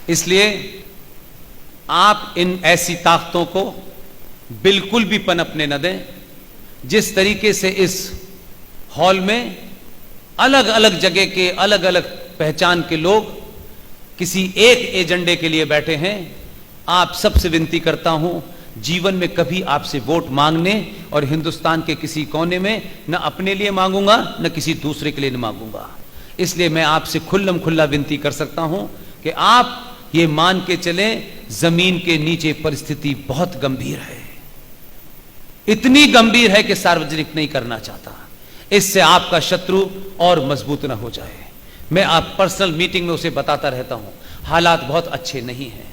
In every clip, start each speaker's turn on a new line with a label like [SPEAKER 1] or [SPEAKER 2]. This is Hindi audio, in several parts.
[SPEAKER 1] इसलिए आप इन ऐसी ताकतों को बिल्कुल भी पनपने न दें। जिस तरीके से इस हॉल में अलग अलग जगह के अलग अलग पहचान के लोग किसी एक एजेंडे के लिए बैठे हैं, आप सबसे विनती करता हूं, जीवन में कभी आपसे वोट मांगने और हिंदुस्तान के किसी कोने में न अपने लिए मांगूंगा न किसी दूसरे के लिए न मांगूंगा। इसलिए मैं आपसे खुल्लम खुल्ला विनती कर सकता हूं कि आप ये मान के चलें, जमीन के नीचे परिस्थिति बहुत गंभीर है, इतनी गंभीर है कि सार्वजनिक नहीं करना चाहता। इससे आपका शत्रु और मजबूत ना हो जाए। मैं आप पर्सनल मीटिंग में उसे बताता रहता हूं, हालात बहुत अच्छे नहीं हैं,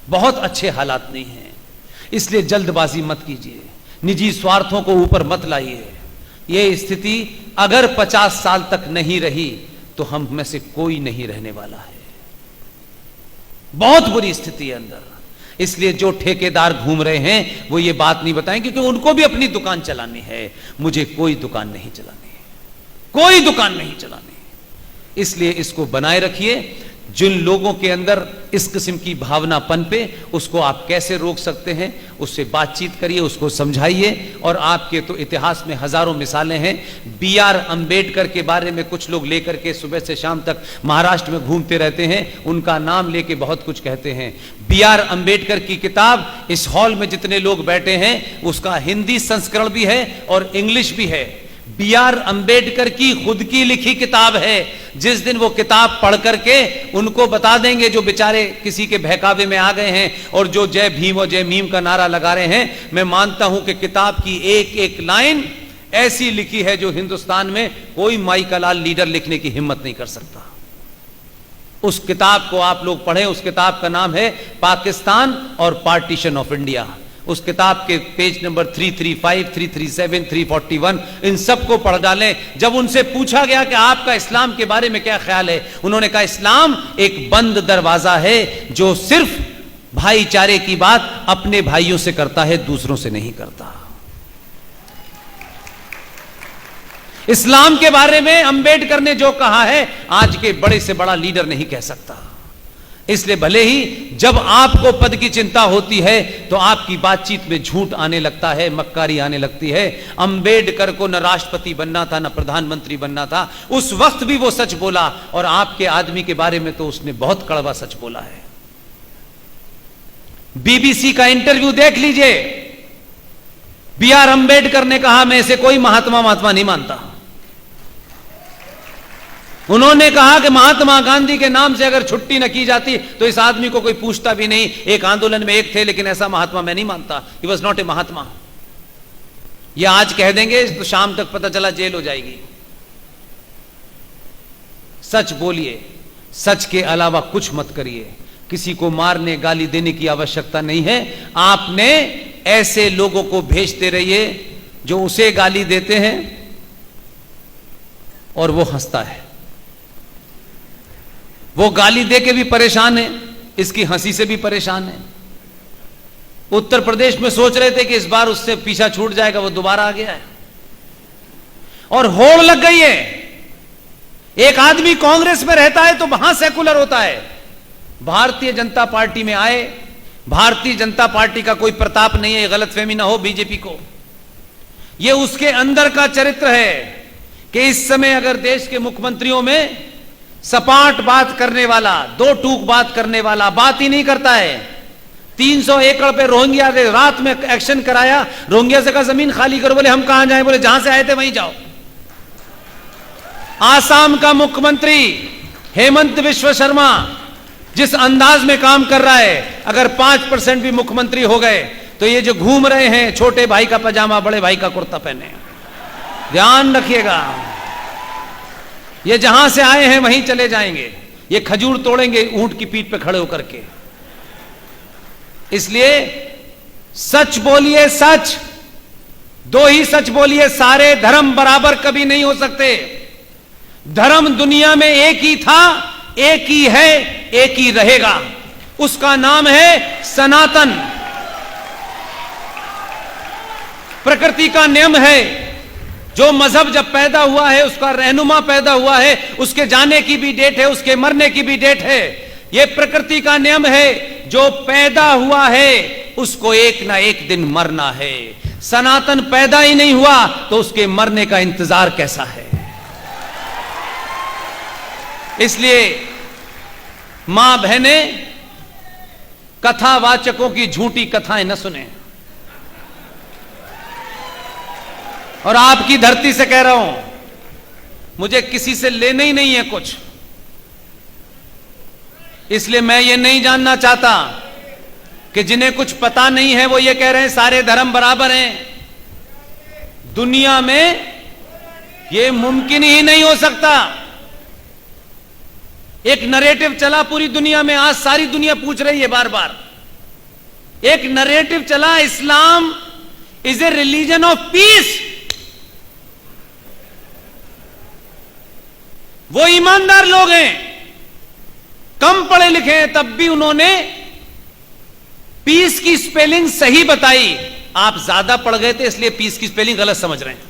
[SPEAKER 1] बहुत अच्छे हालात नहीं हैं। इसलिए जल्दबाजी मत कीजिए, निजी स्वार्थों को ऊपर मत लाइए। यह स्थिति अगर 50 साल तक नहीं रही तो हम में से कोई नहीं रहने वाला है। बहुत बुरी स्थिति है अंदर। इसलिए जो ठेकेदार घूम रहे हैं वो ये बात नहीं बताएं, क्योंकि उनको भी अपनी दुकान चलानी है। मुझे कोई दुकान नहीं चलानी है, कोई दुकान नहीं चलानी है। इसलिए इसको बनाए रखिए। जिन लोगों के अंदर इस किस्म की भावना पनपे, उसको आप कैसे रोक सकते हैं, उससे बातचीत करिए, उसको समझाइए। और आपके तो इतिहास में हजारों मिसालें हैं। B.R. अंबेडकर के बारे में कुछ लोग लेकर के सुबह से शाम तक महाराष्ट्र में घूमते रहते हैं, उनका नाम लेके बहुत कुछ कहते हैं। B.R. अंबेडकर की किताब इस हॉल में जितने लोग बैठे हैं उसका हिंदी संस्करण भी है और इंग्लिश भी है। B.R. अंबेडकर की खुद की लिखी किताब है। जिस दिन वो किताब पढ़ करके उनको बता देंगे जो बेचारे किसी के बहकावे में आ गए हैं और जो जय भीम और जय मीम का नारा लगा रहे हैं, मैं मानता हूं कि किताब की एक एक लाइन ऐसी लिखी है जो हिंदुस्तान में कोई माई का लाल लीडर लिखने की हिम्मत नहीं कर सकता। उस किताब को आप लोग पढ़ें। उस किताब का नाम है पाकिस्तान और पार्टीशन ऑफ इंडिया। उस किताब के पेज नंबर 335, 337, 341 इन सबको पढ़ डालें। जब उनसे पूछा गया कि आपका इस्लाम के बारे में क्या ख्याल है, उन्होंने कहा इस्लाम एक बंद दरवाजा है जो सिर्फ भाईचारे की बात अपने भाइयों से करता है, दूसरों से नहीं करता। इस्लाम के बारे में अंबेडकर ने जो कहा है आज के बड़े से बड़ा लीडर नहीं कह सकता। इसलिए भले ही जब आपको पद की चिंता होती है तो आपकी बातचीत में झूठ आने लगता है, मक्कारी आने लगती है। अंबेडकर को न राष्ट्रपति बनना था न प्रधानमंत्री बनना था, उस वक्त भी वो सच बोला। और आपके आदमी के बारे में तो उसने बहुत कड़वा सच बोला है। BBC का इंटरव्यू देख लीजिए। B.R. अंबेडकर ने कहा मैं इसे कोई महात्मा नहीं मानता। उन्होंने कहा कि महात्मा गांधी के नाम से अगर छुट्टी न की जाती तो इस आदमी को कोई पूछता भी नहीं। एक आंदोलन में एक थे, लेकिन ऐसा महात्मा मैं नहीं मानता। ही वॉज नॉट ए महात्मा। ये आज कह देंगे तो शाम तक पता चला जेल हो जाएगी। सच बोलिए, सच के अलावा कुछ मत करिए। किसी को मारने गाली देने की आवश्यकता नहीं है। आपने ऐसे लोगों को भेजते रहिए जो उसे गाली देते हैं और वो हंसता है। वो गाली दे के भी परेशान है, इसकी हंसी से भी परेशान है। उत्तर प्रदेश में सोच रहे थे कि इस बार उससे पीछा छूट जाएगा, वो दोबारा आ गया है और होड़ लग गई है। एक आदमी कांग्रेस में रहता है तो वहां सेकुलर होता है, भारतीय जनता पार्टी में आए। भारतीय जनता पार्टी का कोई प्रताप नहीं है, गलतफहमी ना हो बीजेपी को। यह उसके अंदर का चरित्र है कि इस समय अगर देश के मुख्यमंत्रियों में सपाट बात करने वाला, दो टूक बात करने वाला बात ही नहीं करता है। 300 एकड़ पे रोहिंग्या ने रात में एक्शन कराया। रोहिंग्या से कहा जमीन खाली करो, बोले हम कहां जाएं, बोले जहां से आए थे वहीं जाओ। आसाम का मुख्यमंत्री हेमंत विश्व शर्मा जिस अंदाज में काम कर रहा है, अगर 5% भी मुख्यमंत्री हो गए तो ये जो घूम रहे हैं छोटे भाई का पजामा बड़े भाई का कुर्ता पहने, ध्यान रखिएगा। ये जहां से आए हैं वहीं चले जाएंगे। ये खजूर तोड़ेंगे ऊंट की पीठ पे खड़े होकर के। इसलिए सच बोलिए, सच। दो ही सच बोलिए। सारे धर्म बराबर कभी नहीं हो सकते। धर्म दुनिया में एक ही था, एक ही है, एक ही रहेगा। उसका नाम है सनातन। प्रकृति का नियम है। जो मजहब जब पैदा हुआ है उसका रहनुमा पैदा हुआ है, उसके जाने की भी डेट है, उसके मरने की भी डेट है। यह प्रकृति का नियम है, जो पैदा हुआ है उसको एक ना एक दिन मरना है। सनातन पैदा ही नहीं हुआ तो उसके मरने का इंतजार कैसा है। इसलिए मां बहने, कथावाचकों की झूठी कथाएं न सुने। और आपकी धरती से कह रहा हूं, मुझे किसी से लेना ही नहीं है कुछ, इसलिए मैं ये नहीं जानना चाहता कि जिन्हें कुछ पता नहीं है वो ये कह रहे हैं सारे धर्म बराबर हैं। दुनिया में ये मुमकिन ही नहीं हो सकता। एक नरेटिव चला पूरी दुनिया में, आज सारी दुनिया पूछ रही है बार बार। एक नरेटिव चला, Islam is a religion of peace. वो ईमानदार लोग हैं, कम पढ़े लिखे हैं, तब भी उन्होंने पीस की स्पेलिंग सही बताई। आप ज्यादा पढ़ गए थे इसलिए पीस की स्पेलिंग गलत समझ रहे हैं।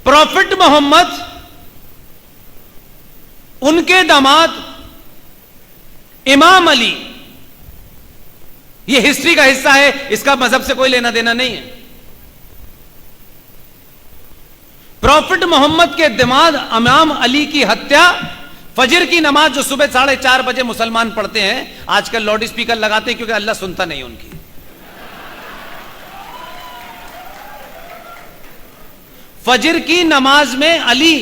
[SPEAKER 1] प्रॉफिट मोहम्मद, उनके दामाद इमाम अली, यह हिस्ट्री का हिस्सा है, इसका मजहब से कोई लेना देना नहीं है। प्रॉफिट मोहम्मद के दामाद इमाम अली की हत्या, फजर की नमाज जो सुबह 4:30 बजे मुसलमान पढ़ते हैं, आजकल लाउड स्पीकर लगाते हैं क्योंकि अल्लाह सुनता नहीं उनकी। फजर की नमाज में अली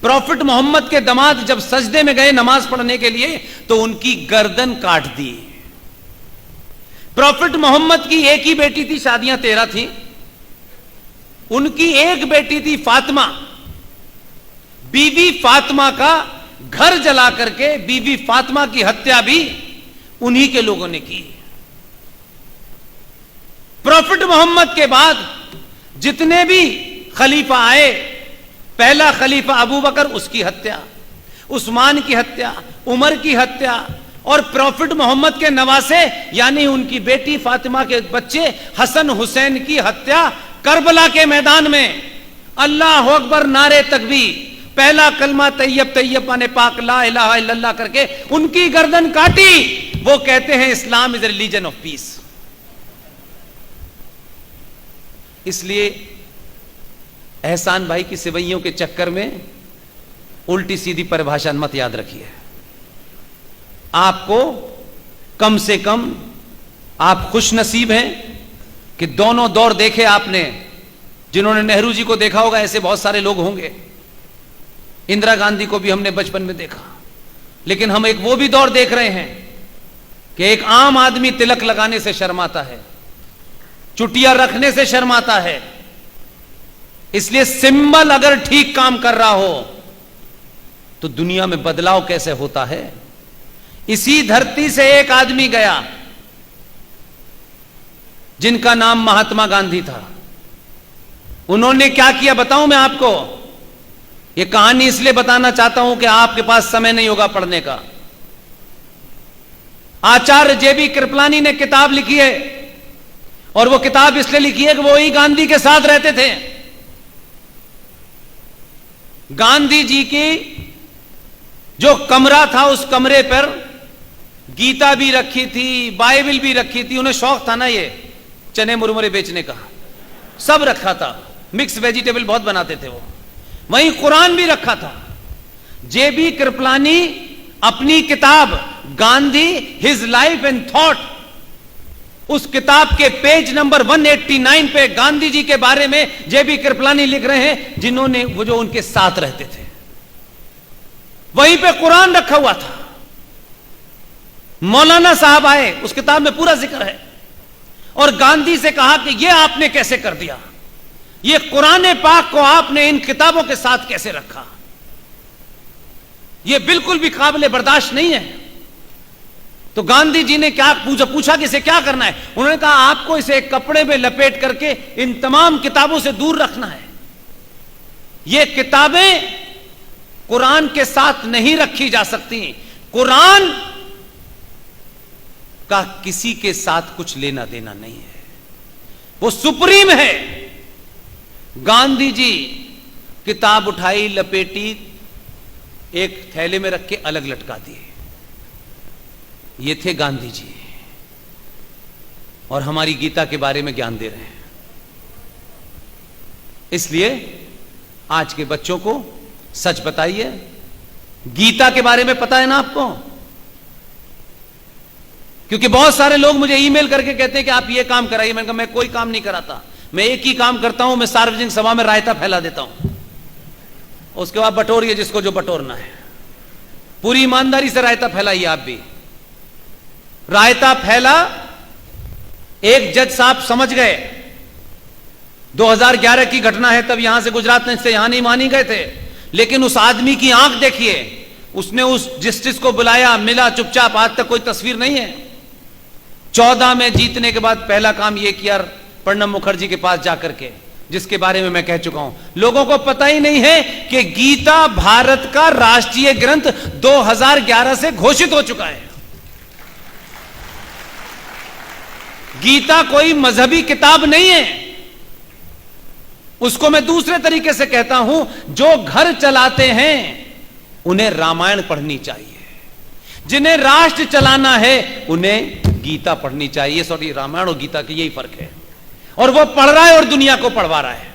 [SPEAKER 1] प्रॉफिट मोहम्मद के दामाद जब सजदे में गए नमाज पढ़ने के लिए तो उनकी गर्दन काट दी। प्रॉफिट मोहम्मद की एक ही बेटी थी, शादियां 13 थी। उनकी एक बेटी थी फातिमा। बीवी फातिमा का घर जला करके बीवी फातिमा की हत्या भी उन्हीं के लोगों ने की। प्रॉफिट मोहम्मद के बाद जितने भी खलीफा आए, पहला खलीफा अबू बकर, उसकी हत्या, उस्मान की हत्या, उमर की हत्या, और प्रॉफिट मोहम्मद के नवासे यानी उनकी बेटी फातिमा के बच्चे हसन हुसैन की हत्या करबला के मैदान में। अल्लाह अकबर नारे तकबीर, पहला कलमा तैयब तैयब माने पाक ला इलाहा इल्लल्लाह करके उनकी गर्दन काटी। वो कहते हैं Islam is religion of piece. इसलिए एहसान भाई की सिवैयों के चक्कर में उल्टी सीधी परिभाषा मत याद रखिए। आपको कम से कम आप खुश नसीब हैं कि दोनों दौर देखे आपने। जिन्होंने नेहरू जी को देखा होगा ऐसे बहुत सारे लोग होंगे, इंदिरा गांधी को भी हमने बचपन में देखा, लेकिन हम एक वो भी दौर देख रहे हैं कि एक आम आदमी तिलक लगाने से शर्माता है, चुटिया रखने से शर्माता है। इसलिए सिंबल अगर ठीक काम कर रहा हो तो दुनिया में बदलाव कैसे होता है। इसी धरती से एक आदमी गया जिनका नाम महात्मा गांधी था। उन्होंने क्या किया बताऊं मैं आपको। यह कहानी इसलिए बताना चाहता हूं कि आपके पास समय नहीं होगा पढ़ने का। आचार्य जेबी कृपलानी ने किताब लिखी है, और वो किताब इसलिए लिखी है कि वो ही गांधी के साथ रहते थे। गांधी जी की जो कमरा था उस कमरे पर गीता भी रखी थी, बाइबल भी रखी थी। उन्हें शौक था ना ये चने मुरमुरे बेचने का, सब रखा था। मिक्स वेजिटेबल बहुत बनाते थे वो। वहीं कुरान भी रखा था। जेबी कृपलानी अपनी किताब Gandhi his life and thought, उस किताब के पेज नंबर 189 पे गांधी जी के बारे में जेबी कृपलानी लिख रहे हैं, जिन्होंने वो जो उनके साथ रहते थे। वहीं पे कुरान रखा हुआ था। मौलाना साहब आए, उस किताब में पूरा जिक्र है, और गांधी से कहा कि यह आपने कैसे कर दिया, यह कुरान पाक को आपने इन किताबों के साथ कैसे रखा, यह बिल्कुल भी काबिल बर्दाश्त नहीं है। तो गांधी जी ने क्या पूछा कि इसे क्या करना है। उन्होंने कहा आपको इसे एक कपड़े में लपेट करके इन तमाम किताबों से दूर रखना है। ये किताबें कुरान के साथ नहीं रखी जा सकती। कुरान का किसी के साथ कुछ लेना देना नहीं है, वो सुप्रीम है। गांधी जी किताब उठाई, लपेटी, एक थैले में रख के अलग लटका दिए। ये थे गांधी जी, और हमारी गीता के बारे में ज्ञान दे रहे हैं। इसलिए आज के बच्चों को सच बताइए, गीता के बारे में पता है ना आपको? क्योंकि बहुत सारे लोग मुझे ईमेल करके कहते हैं कि आप ये काम कराइए। मैंने कहा मैं कोई काम नहीं कराता, मैं एक ही काम करता हूं, मैं सार्वजनिक सभा में रायता फैला देता हूं, उसके बाद बटोरिए जिसको जो बटोरना है। पूरी ईमानदारी से रायता फैलाइए। आप भी रायता फैला, एक जज साहब समझ गए, 2011 की घटना है, तब यहां से गुजरात से यहां नहीं मानी गए थे, लेकिन उस आदमी की आंख देखिए, उसने उस जस्टिस को बुलाया, मिला चुपचाप, आज तक कोई तस्वीर नहीं है। 14 में जीतने के बाद पहला काम यह किया प्रणब मुखर्जी के पास जाकर के, जिसके बारे में मैं कह चुका हूं। लोगों को पता ही नहीं है कि गीता भारत का राष्ट्रीय ग्रंथ 2011 से घोषित हो चुका है। गीता कोई मजहबी किताब नहीं है। उसको मैं दूसरे तरीके से कहता हूं, जो घर चलाते हैं उन्हें रामायण पढ़नी चाहिए, जिन्हें राष्ट्र चलाना है उन्हें गीता पढ़नी चाहिए। सॉरी, रामायण और गीता के यही फर्क है, और वो पढ़ रहा है और दुनिया को पढ़वा रहा है।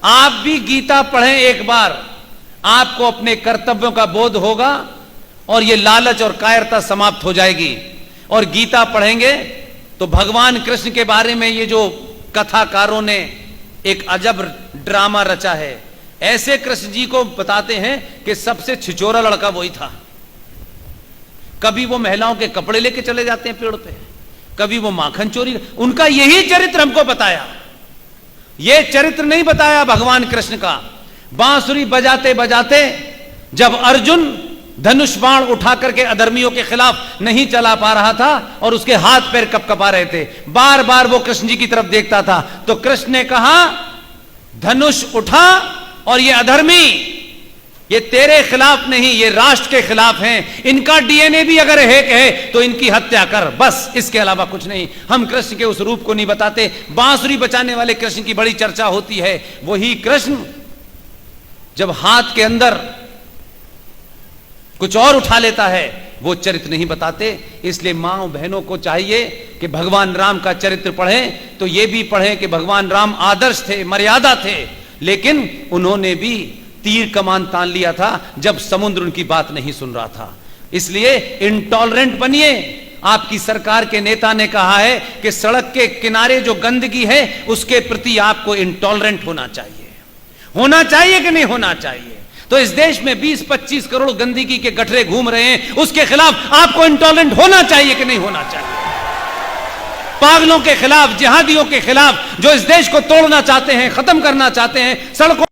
[SPEAKER 1] आप भी गीता पढ़ें एक बार, आपको अपने कर्तव्यों का बोध होगा और ये लालच और कायरता समाप्त हो जाएगी। और गीता पढ़ेंगे तो भगवान कृष्ण के बारे में ये जो कथाकारों ने एक अजब ड्रामा रचा है, ऐसे कृष्ण जी को बताते हैं कि सबसे छिचोरा लड़का वही था। कभी वो महिलाओं के कपड़े लेके चले जाते हैं पेड़ पे, कभी वो माखन चोरी, उनका यही चरित्र हमको बताया। ये चरित्र नहीं बताया भगवान कृष्ण का। बांसुरी बजाते बजाते जब अर्जुन धनुष बाण उठा करके अधर्मियों के खिलाफ नहीं चला पा रहा था और उसके हाथ पैर कपकपा रहे थे, बार बार वो कृष्ण जी की तरफ देखता था, तो कृष्ण ने कहा धनुष उठा और ये अधर्मी, ये तेरे खिलाफ नहीं, ये राष्ट्र के खिलाफ हैं, इनका डीएनए भी अगर एक है तो इनकी हत्या कर, बस, इसके अलावा कुछ नहीं। हम कृष्ण के उस रूप को नहीं बताते। बांसुरी बचाने वाले कृष्ण की बड़ी चर्चा होती है। वही कृष्ण जब हाथ के अंदर कुछ और उठा लेता है, वो चरित्र नहीं बताते। इसलिए मां बहनों को चाहिए कि भगवान राम का चरित्र पढ़ें तो ये भी पढ़ें कि भगवान राम आदर्श थे, मर्यादा थे, लेकिन उन्होंने भी तीर कमान तान लिया था जब समुद्र उनकी बात नहीं सुन रहा था। इसलिए इंटॉलरेंट बनिए। आपकी सरकार के नेता ने कहा है कि सड़क के किनारे जो गंदगी है उसके प्रति आपको इंटॉलरेंट होना चाहिए। होना चाहिए कि नहीं होना चाहिए? तो इस देश में 20-25 करोड़ गंदगी के गठरे घूम रहे हैं, उसके खिलाफ आपको इंटॉलरेंट होना चाहिए कि नहीं होना चाहिए? पागलों के खिलाफ, जिहादियों के खिलाफ, जो इस देश को तोड़ना चाहते हैं, खत्म करना चाहते हैं, सड़कों